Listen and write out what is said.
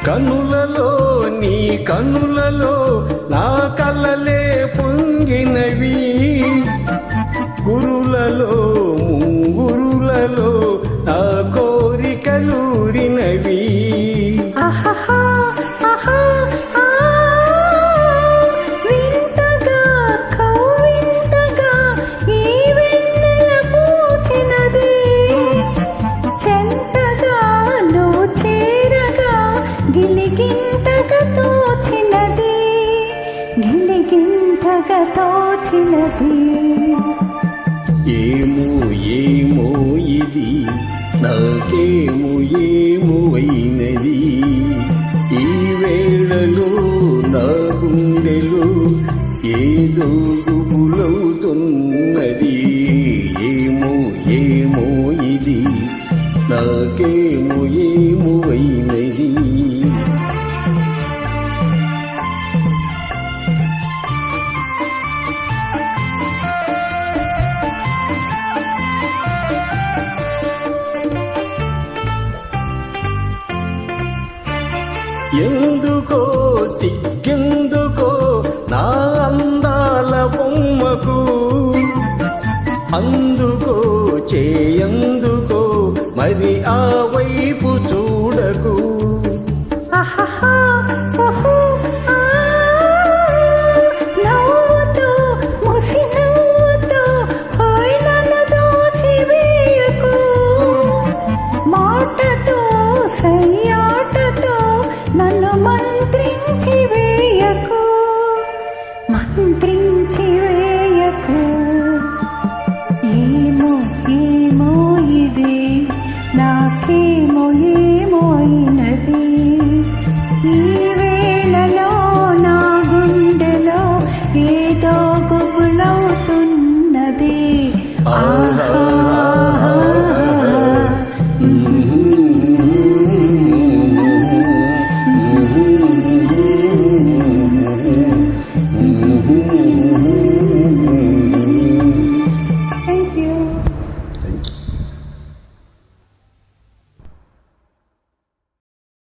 కనులలో నీ కనులలో నా కలలే పొంగినవి, గురులలో ముంగురులలో నా కోరికలూరినవి. ఏమో ఏమో ఇది నాకేమో ఏమో అయినది, ఈ వేళలో నా గుండెలో ఏదో గుబులవుతున్నది. ఏమో ఏమో ఇది నాకేమో ఏమో అయినది. ఎందుకో సిగ్గెందుకో నా అందాల బొమ్మకు, అందుకో చేయందుకో మరి ఆ వైపు చూడకు. మంత్రించి వేయకు. ఏమో ఏమో ఇది నాకేమో